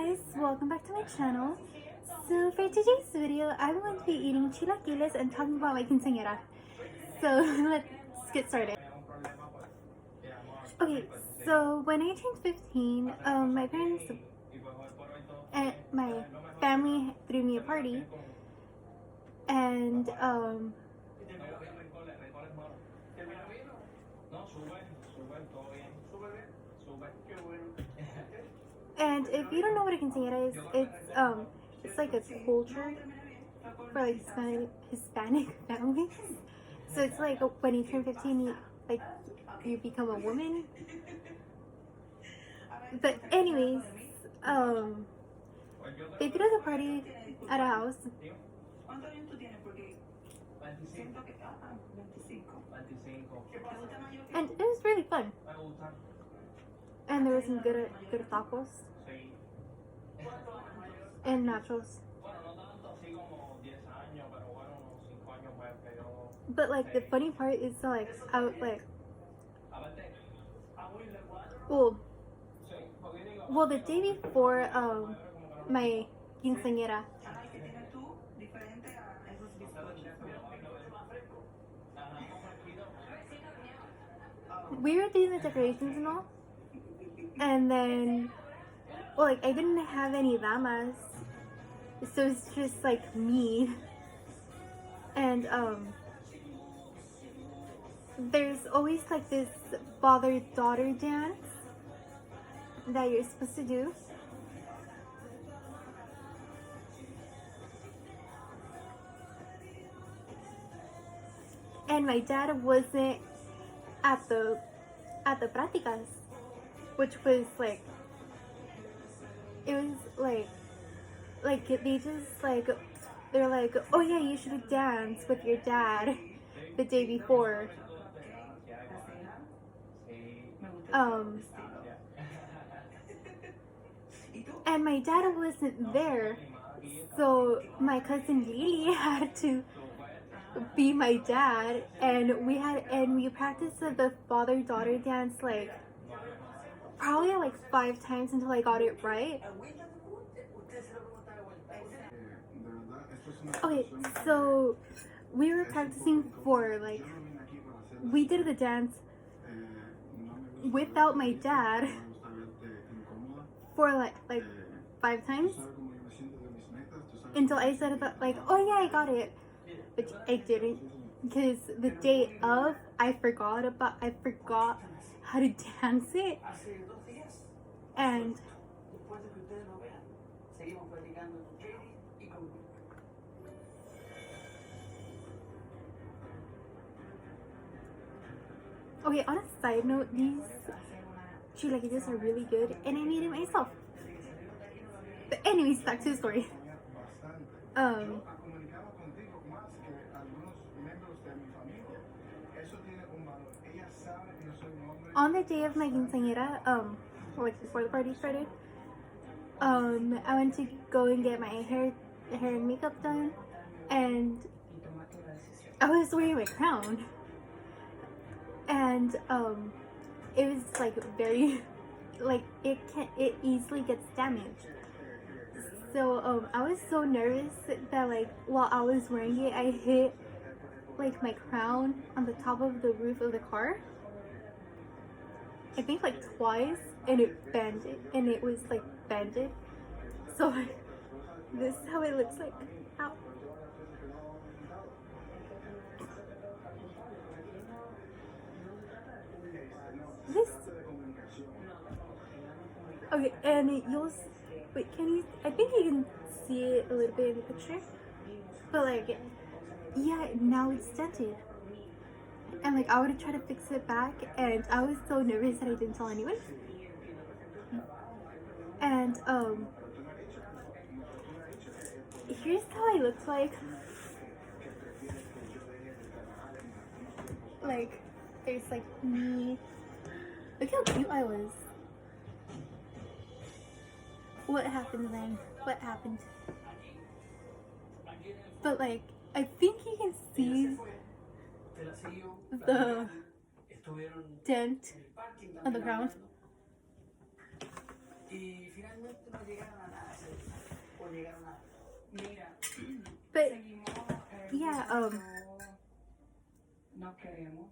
guys, welcome back to my channel. So for today's video, I'm going to be eating chilaquiles and talking about my quinceañera. So let's get started. Okay, so when I turned 15, my parents and my family threw me a party, and if you don't know what a quinceañera is, it's like a culture for like Hispanic families. So it's like when you turn 15, you become a woman. But anyways, they threw the party at a house, and it was really fun. And there was some good tacos and nachos. But like the funny part is well the day before my quinceañera, we were doing the decorations and all, and then I didn't have any damas, so it's just like me, and there's always like this father-daughter dance that you're supposed to do. And my dad wasn't at the prácticas, which was like, it was like they just they're like, oh yeah, you should dance with your dad the day before. And my dad wasn't there, so my cousin Lily had to be my dad, and we practiced the father-daughter dance probably 5 times until I got it right. Okay, so we were practicing for we did the dance without my dad for like 5 times until I said that oh yeah, I got it, which I didn't, because the day of I forgot how to dance it. And okay, on a side note, these chilaquiles are really good, and I made it myself. But anyways, back to the story. On the day of my quinceañera, before the party started, I went to go and get my hair and makeup done, and I was wearing my crown, and it was very it easily gets damaged. So I was so nervous that while I was wearing it, I hit my crown on the top of the roof of the car, I think twice, and it bended, and it was bended. So this is how it looks like. Ow. This. Okay, and you'll wait. I think you can see it a little bit in the picture, but yeah, now it's dented. And I would try to fix it back, and I was so nervous that I didn't tell anyone. And here's how I looked like. There's me. Look how cute I was. What happened then? What happened? But I think you can see the dent on the ground. But yeah, nos queremos,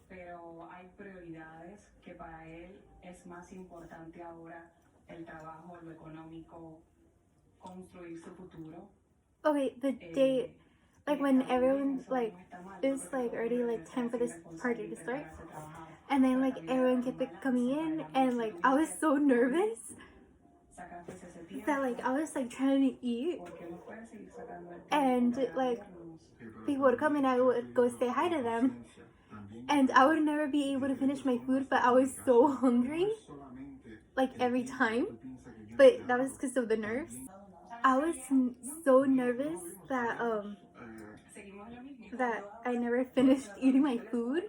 pero hay prioridades que para él es más importante ahora el trabajo, lo económico, construir su futuro. okay, the day, like when everyone, like, it was like already like time for this party to start, and then like everyone kept coming in, and like I was so nervous that like I was like trying to eat, and like people would come and I would go say hi to them, and I would never be able to finish my food, but I was so hungry like every time, but that was because of the nerves. I was so nervous that I never finished eating my food,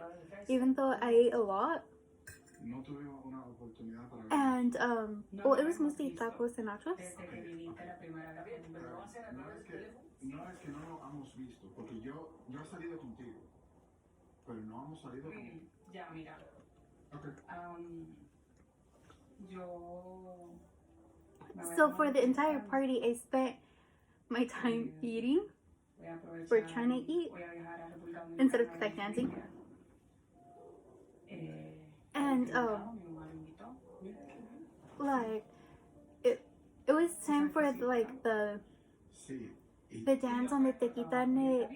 even though I ate a lot. And well, it was mostly tacos and nachos. No es que no lo hemos visto, porque yo he salido contigo, pero no hemos salido con... Ya, mira. Okay. So for the entire party, I spent my time eating or trying to eat instead of like dancing. And like it was time for like the dance on the te quitan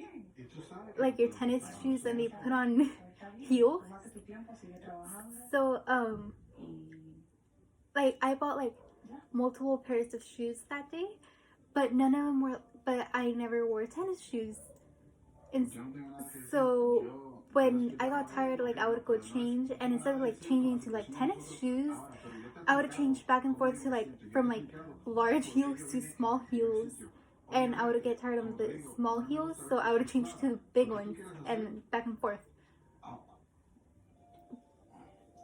like your tennis shoes and they put on heels. So like I bought like multiple pairs of shoes that day, but none of them were, but I never wore tennis shoes. And so when I got tired, like I would go change, and instead of like changing to like tennis shoes, I would change back and forth to like from like large heels to small heels, and I would get tired of the small heels, so I would change to the big ones and back and forth.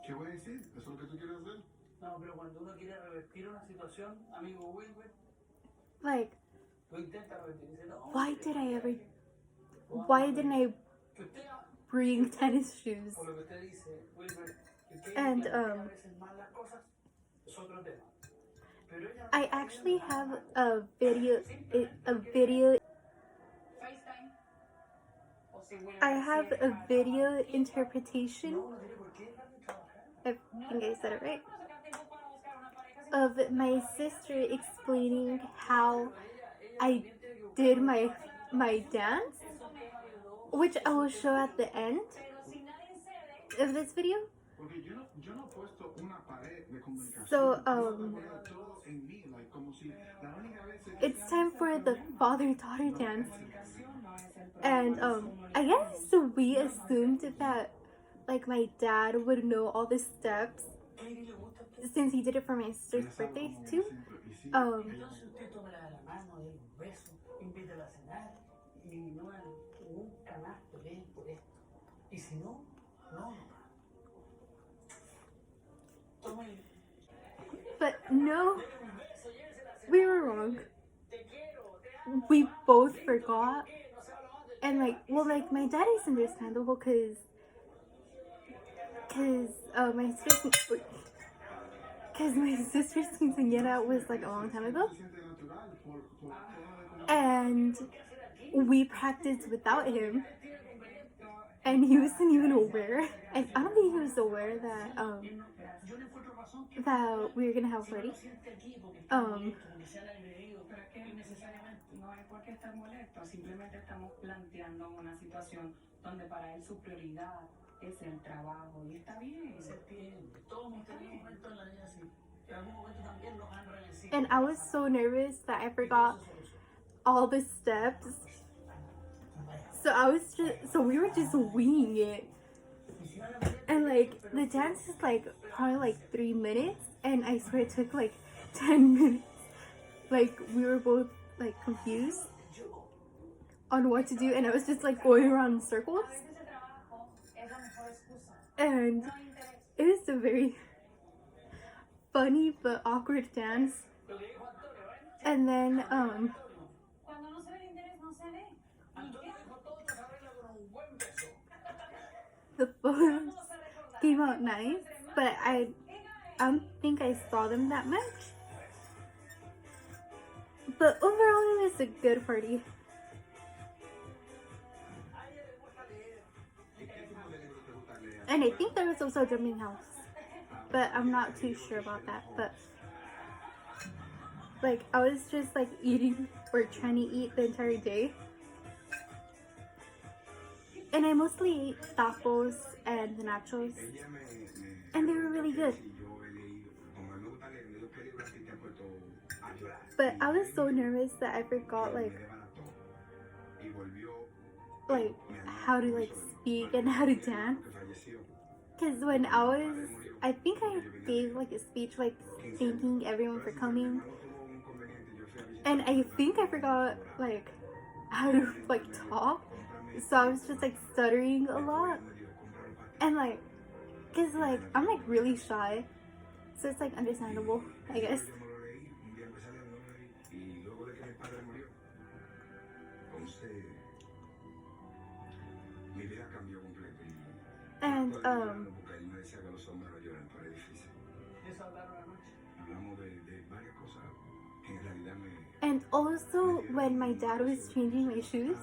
¿Qué voy a decir? ¿Eso es lo que tú quieres hacer? No, pero cuando uno quiere revertir una situación, amigo Wilber, like, lo intenta revertir. Dice, no, why didn't I bring tennis shoes? por lo que usted dice, Wilber, And a veces más las cosas es otro tema. Pero ella I actually have a video. I have a video interpretation. I think I said it right. Of my sister explaining how I did my dance, which I will show at the end of this video. So it's time for the father-daughter dance, and I guess we assumed that like my dad would know all the steps since he did it for my sister's birthday too. But no, we were wrong. We both forgot, and like, well, like my dad is understandable because my sister's quinceañera was like a long time ago, and we practiced without him, and he wasn't even aware. And I don't think he was aware that that we were gonna have a party. No hay por qué estar molesto, simplemente estamos planteando una situación donde para él su prioridad es el trabajo y está bien. Todos hemos tenido momentos en la vida así. En algún momento también nos han revencido. And I was so nervous that I forgot all the steps. So we were just winging it. And like the dance is like probably like 3 minutes, and I swear it took like 10 minutes. Like we were both like confused on what to do, and I was just like going around in circles, and it was a very funny but awkward dance. And then the photos came out nice, but I don't think I saw them that much. But overall, it was a good party. And I think there was also a drumming house, but I'm not too sure about that. But like, I was just like eating or trying to eat the entire day. And I mostly ate tacos and the nachos, and they were really good. But I was so nervous that I forgot like how to like speak and how to dance. Because when I think I gave like a speech like thanking everyone for coming, and I think I forgot like how to like talk, so I was just like stuttering a lot, and like, cause like I'm like really shy, so it's like understandable, I guess. And and also when my dad was changing my shoes,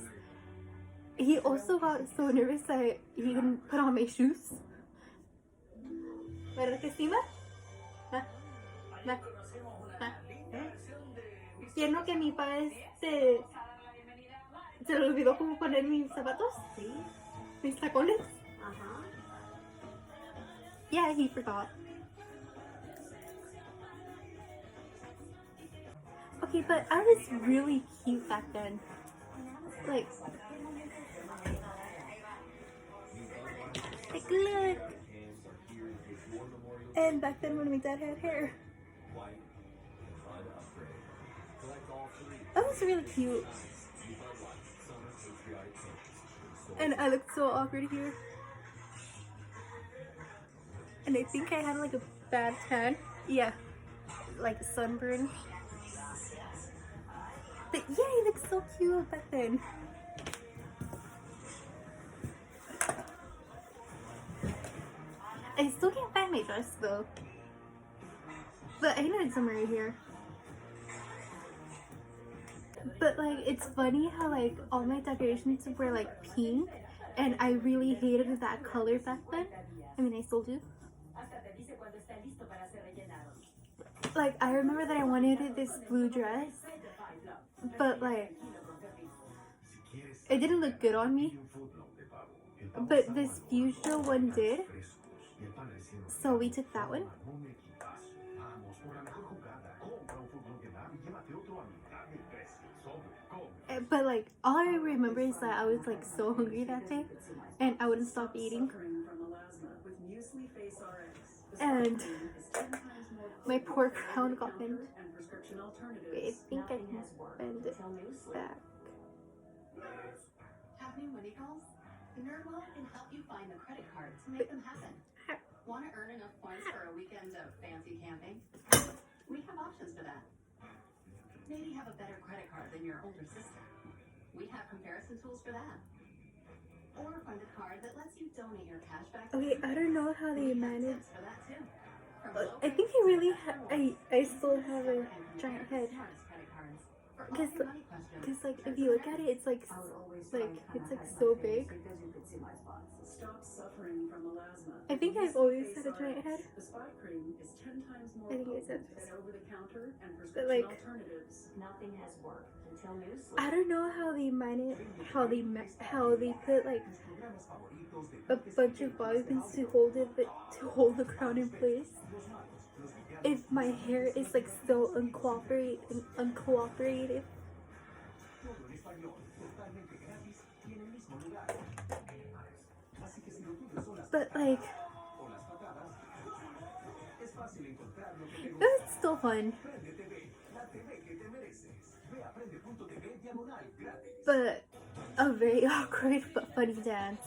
he also got so nervous that he didn't put on my shoes. ¿Verdad que sí, ma? Tierno que mi padre se le olvidó cómo poner mis zapatos. Sí. Mis tacones. Ajá. Yeah, he forgot. Okay, but I was really cute back then. Like look. And back then when my dad had hair. I was really cute. And I looked so awkward here. And I think I had like a bad tan. Yeah. Like sunburn. But yeah, he looked so cute back then. I still can't find my dress though. But I know it's somewhere right here. But like, it's funny how like all my decorations were like pink, and I really hated that color back then. I mean, I still do. Like, I remember that I wanted this blue dress, but like, it didn't look good on me. But this fuchsia one did, so we took that one. But like, all I remember is that I was like so hungry that day, and I wouldn't stop eating. And my poor crown got bent. I think I can bend it back. Have new money calls? NerdWallet can help you find the credit card to make them happen. Want to earn enough points for a weekend of fancy camping? We have options for that. Maybe have a better credit card than your older sister. We have comparison tools for that. Or find a card that lets you donate your cash back. Okay, I don't know how they managed. For that too. I think I really I still have a giant head. Because like if you look at it, it's like so big. Stop suffering from melasma. I think I've always had a giant head. The spy cream is 10 times more I think it's potent than over-the-counter and But prescription like, alternatives. Nothing has worked until news. I don't know how they manage, how they put like a bunch of bobby pins to hold the crown in place. If my hair is like so uncooperative. But like, it was still fun. But a very awkward but funny dance.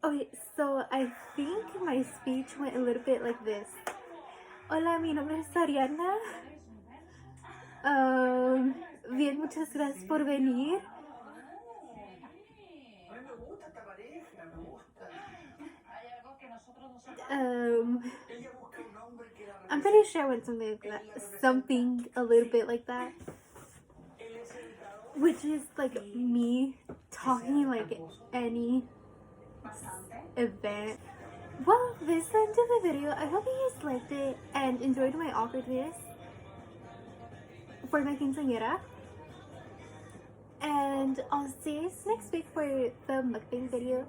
Okay, so I think my speech went a little bit like this. Hola, mi nombre es Ariana. Bien, muchas gracias por venir. A mí me gusta esta pareja, me gusta. Hay algo que nosotros I'm pretty sure I went something like that, something a little bit like that, which is like me talking like any event. Well, this is the end of the video. I hope you guys liked it and enjoyed my awkwardness for my quinceañera. And I'll see you guys next week for the mukbang video.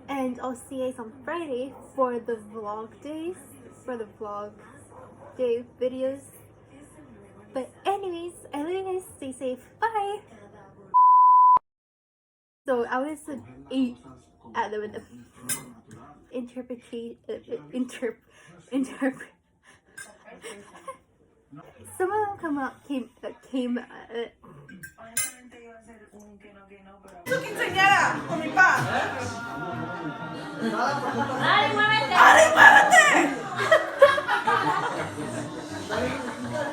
And I'll see you guys on Friday for the vlog days, for the vlog day videos. But anyways, I love you guys. Stay safe. Bye! So I was an 8 at the some of them came Honestamente iba a ser un que no, pero... ¡Tu quinceañera! ¡Con mi pa! ¡Ari, muévete! ¡Ari, muévete!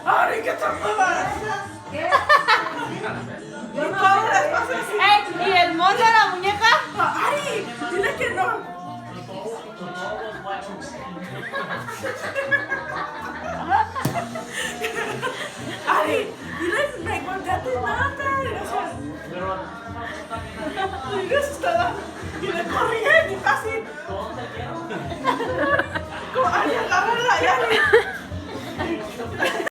¡Ari, que te muevas! Por favor, despacio así. ¿Y el mono de la muñeca? ¡Ari! ¡Dile que no! ¡Ari! ¡Dile que me encontraste nada! Dile corriendo casi. Como Ari, agárrala, Ari.